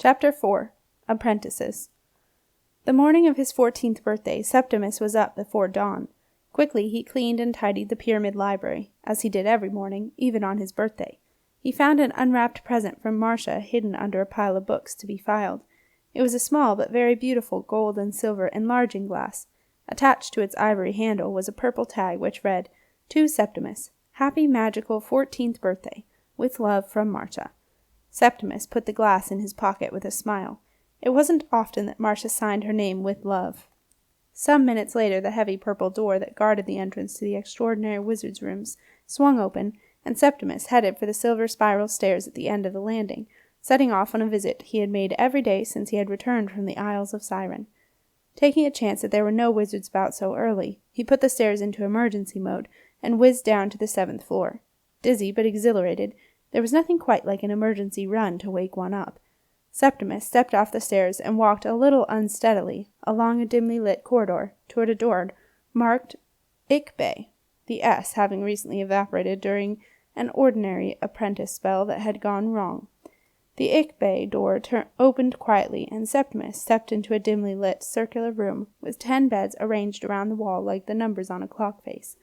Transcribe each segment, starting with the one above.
Chapter 4. Apprentices. The morning of his 14th birthday, Septimus was up before dawn. Quickly he cleaned and tidied the pyramid library, as he did every morning, even on his birthday. He found an unwrapped present from Marcia hidden under a pile of books to be filed. It was a small but very beautiful gold and silver enlarging glass. Attached to its ivory handle was a purple tag which read, "To Septimus, Happy Magical 14th Birthday, with love from Marcia." Septimus put the glass in his pocket with a smile. It wasn't often that Marcia signed her name with love. Some minutes later the heavy purple door that guarded the entrance to the extraordinary wizard's rooms swung open, and Septimus headed for the silver spiral stairs at the end of the landing, setting off on a visit he had made every day since he had returned from the Isles of Siren. Taking a chance that there were no wizards about so early, he put the stairs into emergency mode and whizzed down to the 7th floor. Dizzy but exhilarated, there was nothing quite like an emergency run to wake one up. Septimus stepped off the stairs and walked a little unsteadily along a dimly lit corridor toward a door marked Ikbe, the S having recently evaporated during an ordinary apprentice spell that had gone wrong. The Ikbe door opened quietly, and Septimus stepped into a dimly lit circular room with 10 beds arranged around the wall like the numbers on a clock face.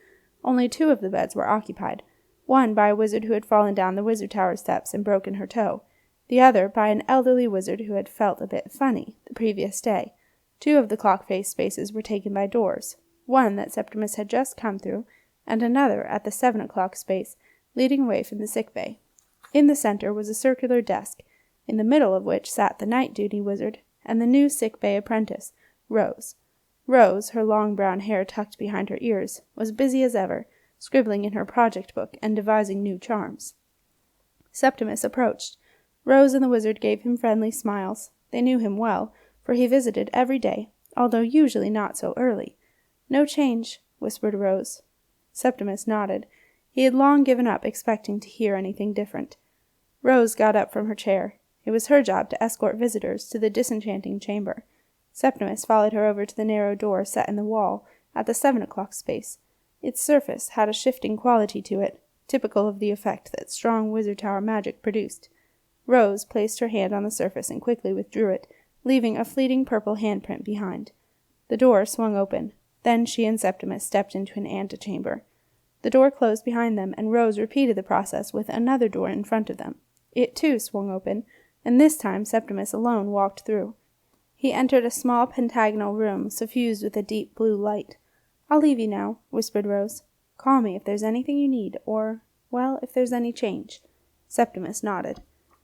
Only 2 of the beds were occupied, one by a wizard who had fallen down the wizard tower steps and broken her toe, the other by an elderly wizard who had felt a bit funny the previous day. 2 of the clock-face spaces were taken by doors, one that Septimus had just come through, and another at the 7 o'clock space, leading away from the sick bay. In the center was a circular desk, in the middle of which sat the night-duty wizard and the new sick bay apprentice, Rose. Rose, her long brown hair tucked behind her ears, was busy as ever, scribbling in her project book and devising new charms. Septimus approached. Rose and the wizard gave him friendly smiles. They knew him well, for he visited every day, although usually not so early. "No change," whispered Rose. Septimus nodded. He had long given up expecting to hear anything different. Rose got up from her chair. It was her job to escort visitors to the Disenchanting chamber. Septimus followed her over to the narrow door set in the wall at the 7 o'clock space. Its surface had a shifting quality to it, typical of the effect that strong wizard tower magic produced. Rose placed her hand on the surface and quickly withdrew it, leaving a fleeting purple handprint behind. The door swung open. Then she and Septimus stepped into an antechamber. The door closed behind them, and Rose repeated the process with another door in front of them. It, too, swung open, and this time Septimus alone walked through. He entered a small pentagonal room suffused with a deep blue light. "I'll leave you now," whispered Rose. "Call me if there's anything you need, or, well, if there's any change." Septimus nodded.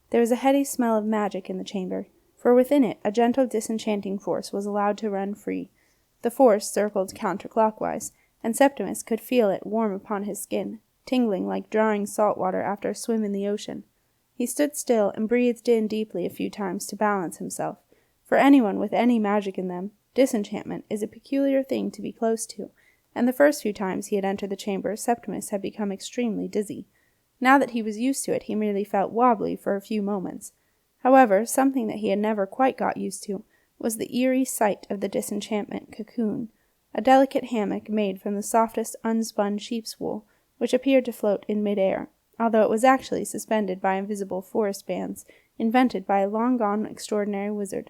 There was a heady smell of magic in the chamber, for within it a gentle disenchanting force was allowed to run free. The force circled counterclockwise, and Septimus could feel it warm upon his skin, tingling like drawing salt water after a swim in the ocean. He stood still and breathed in deeply a few times to balance himself. For anyone with any magic in them, disenchantment is a peculiar thing to be close to, and the first few times he had entered the chamber, Septimus had become extremely dizzy. Now that he was used to it, he merely felt wobbly for a few moments. However, something that he had never quite got used to was the eerie sight of the disenchantment cocoon, a delicate hammock made from the softest unspun sheep's wool, which appeared to float in mid-air, although it was actually suspended by invisible forest bands invented by a long-gone extraordinary wizard.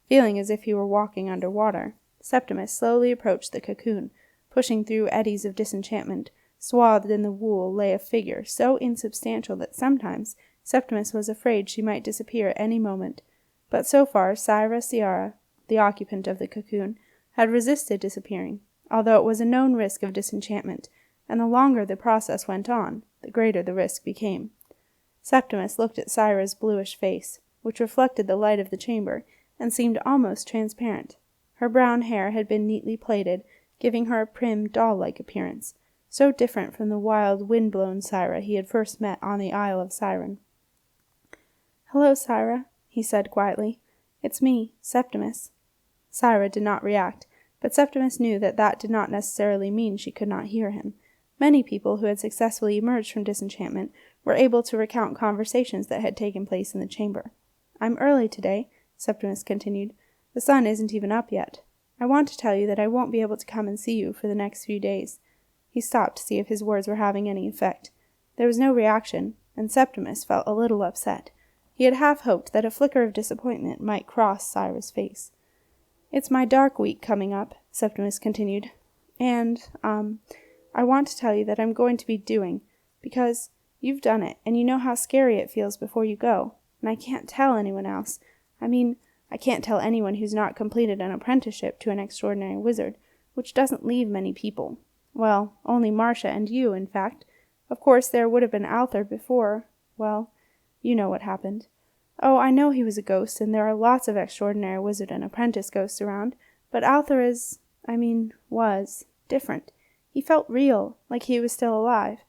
Feeling as if he were walking under water, Septimus slowly approached the cocoon. Pushing through eddies of disenchantment, swathed in the wool lay a figure so insubstantial that sometimes Septimus was afraid she might disappear at any moment. But so far Saira, the occupant of the cocoon, had resisted disappearing, although it was a known risk of disenchantment, and the longer the process went on, the greater the risk became. Septimus looked at Saira's bluish face, which reflected the light of the chamber, and seemed almost transparent. Her brown hair had been neatly plaited, giving her a prim, doll-like appearance, so different from the wild, wind-blown Saira he had first met on the Isle of Siren. "Hello, Saira," he said quietly. "It's me, Septimus." Saira did not react, but Septimus knew that that did not necessarily mean she could not hear him. Many people who had successfully emerged from disenchantment were able to recount conversations that had taken place in the chamber. "I'm early today," Septimus continued. "The sun isn't even up yet. I want to tell you that I won't be able to come and see you for the next few days." He stopped to see if his words were having any effect. There was no reaction, and Septimus felt a little upset. He had half hoped that a flicker of disappointment might cross Saira's face. "It's my dark week coming up," Septimus continued, "and, I want to tell you that I'm going to be doing, because you've done it, and you know how scary it feels before you go, and I can't tell anyone else. I can't tell anyone who's not completed an apprenticeship to an extraordinary wizard, which doesn't leave many people. Well, only Marcia and you, in fact. Of course, there would have been Arthur before, well, you know what happened. Oh, I know he was a ghost, and there are lots of extraordinary wizard and apprentice ghosts around, but Arthur was different. He felt real, like he was still alive.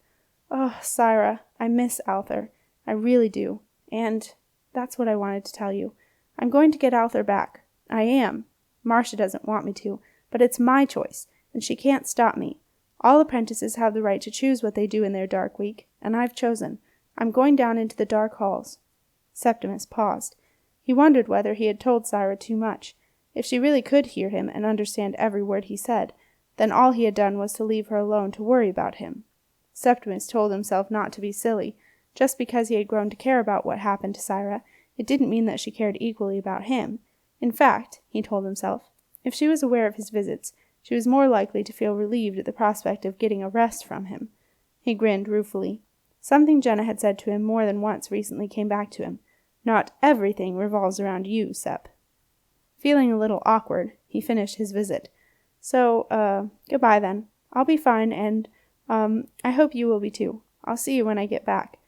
Oh, Saira, I miss Arthur. I really do. And that's what I wanted to tell you. I'm going to get Arthur back. I am. Marcia doesn't want me to, but it's my choice, and she can't stop me. All apprentices have the right to choose what they do in their dark week, and I've chosen. I'm going down into the dark halls." Septimus paused. He wondered whether he had told Saira too much. If she really could hear him and understand every word he said, then all he had done was to leave her alone to worry about him. Septimus told himself not to be silly. Just because he had grown to care about what happened to Saira, it didn't mean that she cared equally about him. In fact, he told himself, if she was aware of his visits, she was more likely to feel relieved at the prospect of getting a rest from him. He grinned ruefully. Something Jenna had said to him more than once recently came back to him. "Not everything revolves around you, Sep." Feeling a little awkward, he finished his visit. "So, goodbye then. I'll be fine, and, I hope you will be too. I'll see you when I get back."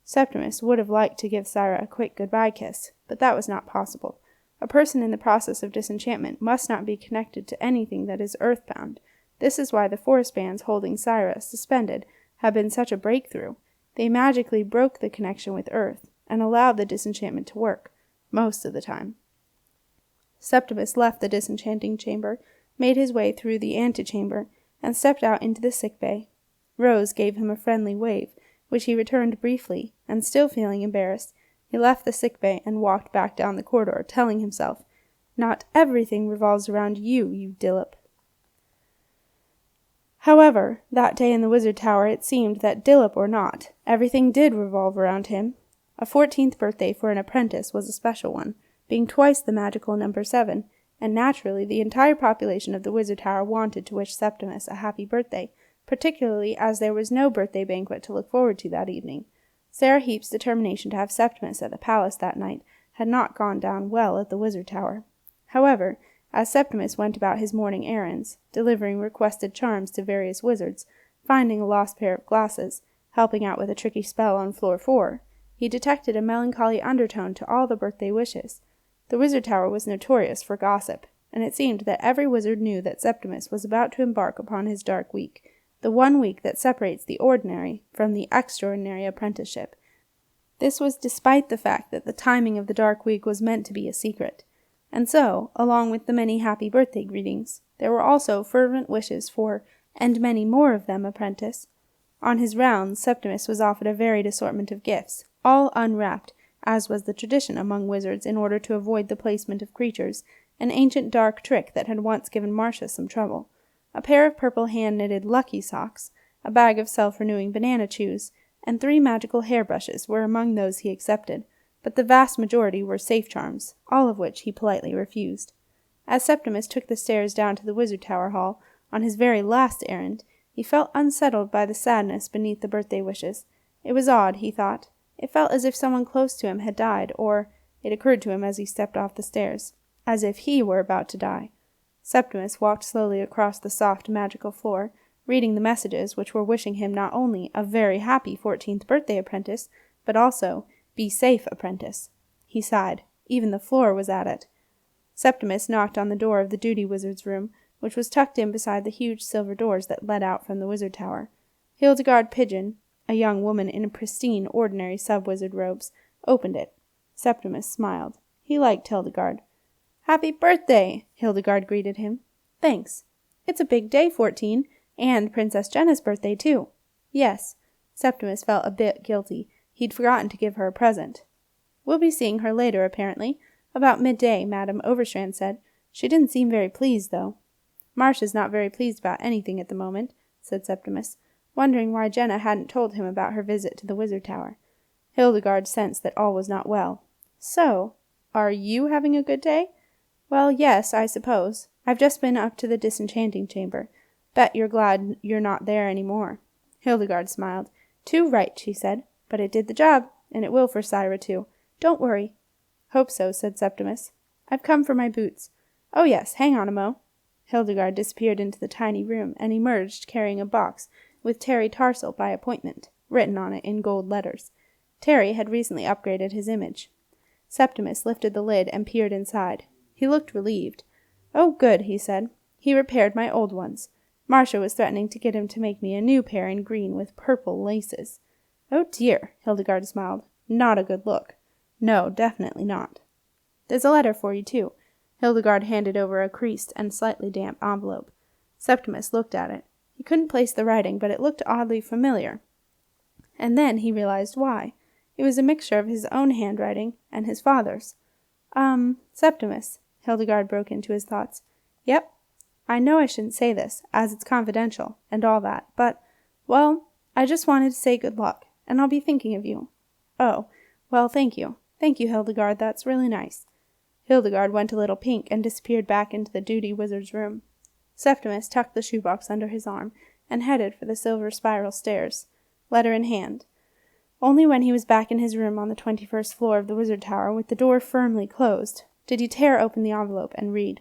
Septimus would have liked to give Saira a quick goodbye kiss, but that was not possible. A person in the process of disenchantment must not be connected to anything that is earthbound. This is why the forest bands holding Saira suspended have been such a breakthrough. They magically broke the connection with earth, and allowed the disenchantment to work, most of the time. Septimus left the disenchanting chamber, made his way through the antechamber, and stepped out into the sick bay. Rose gave him a friendly wave, which he returned briefly, and still feeling embarrassed, he left the sick bay and walked back down the corridor, telling himself, "Not everything revolves around you, you dillip." However, that day in the wizard tower it seemed that, dillip or not, everything did revolve around him. A 14th birthday for an apprentice was a special one, being twice the magical number 7, and naturally the entire population of the wizard tower wanted to wish Septimus a happy birthday, particularly as there was no birthday banquet to look forward to that evening. Sarah Heap's determination to have Septimus at the palace that night had not gone down well at the wizard tower. However, as Septimus went about his morning errands, delivering requested charms to various wizards, finding a lost pair of glasses, helping out with a tricky spell on floor 4, he detected a melancholy undertone to all the birthday wishes. The wizard tower was notorious for gossip, and it seemed that every wizard knew that Septimus was about to embark upon his dark week, the one week that separates the ordinary from the extraordinary apprenticeship. This was despite the fact that the timing of the dark week was meant to be a secret. And so, along with the many happy birthday greetings, there were also fervent wishes for, and many more of them, apprentice. On his rounds, Septimus was offered a varied assortment of gifts, all unwrapped, as was the tradition among wizards in order to avoid the placement of creatures, an ancient dark trick that had once given Marcia some trouble. A pair of purple hand-knitted lucky socks, a bag of self-renewing banana chews, and 3 magical hairbrushes were among those he accepted, but the vast majority were safe charms, all of which he politely refused. As Septimus took the stairs down to the wizard tower hall, on his very last errand, he felt unsettled by the sadness beneath the birthday wishes. It was odd, he thought. It felt as if someone close to him had died, or, it occurred to him as he stepped off the stairs, as if he were about to die. Septimus walked slowly across the soft, magical floor, reading the messages which were wishing him not only a very happy 14th birthday, apprentice, but also, "Be safe, apprentice." He sighed. Even the floor was at it. Septimus knocked on the door of the duty wizard's room, which was tucked in beside the huge silver doors that led out from the wizard tower. Hildegard Pigeon, a young woman in pristine, ordinary sub-wizard robes, opened it. Septimus smiled. He liked Hildegard. "Happy birthday!" Hildegard greeted him. "Thanks. It's a big day, 14, and Princess Jenna's birthday, too." "Yes." Septimus felt a bit guilty. He'd forgotten to give her a present. "We'll be seeing her later, apparently. About midday, Madame Overstrand said. She didn't seem very pleased, though." "Marcia's not very pleased about anything at the moment," said Septimus, wondering why Jenna hadn't told him about her visit to the wizard tower. Hildegard sensed that all was not well. So, are you having a good day? Well, yes, I suppose. I've just been up to the Disenchanting chamber. Bet you're glad you're not there any more. Hildegard smiled. Too right, she said. But it did the job, and it will for Saira too. Don't worry. Hope so, said Septimus. I've come for my boots. Oh yes, hang on a mo. Hildegard disappeared into the tiny room and emerged carrying a box with Terry Tarsal by appointment, written on it in gold letters. Terry had recently upgraded his image. Septimus lifted the lid and peered inside. He looked relieved. Oh, good, he said. He repaired my old ones. Marcia was threatening to get him to make me a new pair in green with purple laces. Oh dear, Hildegard smiled. Not a good look. No, definitely not. There's a letter for you, too. Hildegard handed over a creased and slightly damp envelope. Septimus looked at it. He couldn't place the writing, but it looked oddly familiar. And then he realized why. It was a mixture of his own handwriting and his father's. Septimus, Hildegard broke into his thoughts. Yep. I know I shouldn't say this, as it's confidential, and all that, but, well, I just wanted to say good luck, and I'll be thinking of you. Oh, well, thank you. Thank you, Hildegard, that's really nice. Hildegard went a little pink and disappeared back into the duty wizard's room. Septimus tucked the shoebox under his arm and headed for the silver spiral stairs, letter in hand. Only when he was back in his room on the 21st floor of the wizard tower with the door firmly closed did he tear open the envelope and read,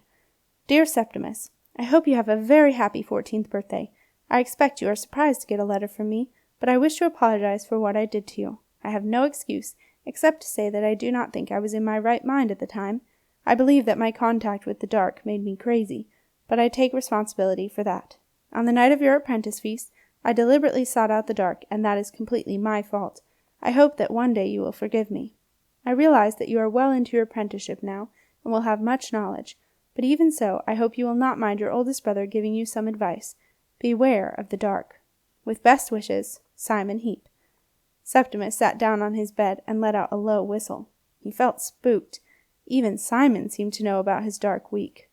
Dear Septimus, I hope you have a very happy 14th birthday. I expect you are surprised to get a letter from me, but I wish to apologize for what I did to you. I have no excuse, except to say that I do not think I was in my right mind at the time. I believe that my contact with the dark made me crazy, but I take responsibility for that. On the night of your apprentice feast, I deliberately sought out the dark, and that is completely my fault. I hope that one day you will forgive me. I realize that you are well into your apprenticeship now, and will have much knowledge, but even so, I hope you will not mind your oldest brother giving you some advice. Beware of the dark. With best wishes, Simon Heap. Septimus sat down on his bed and let out a low whistle. He felt spooked. Even Simon seemed to know about his dark week.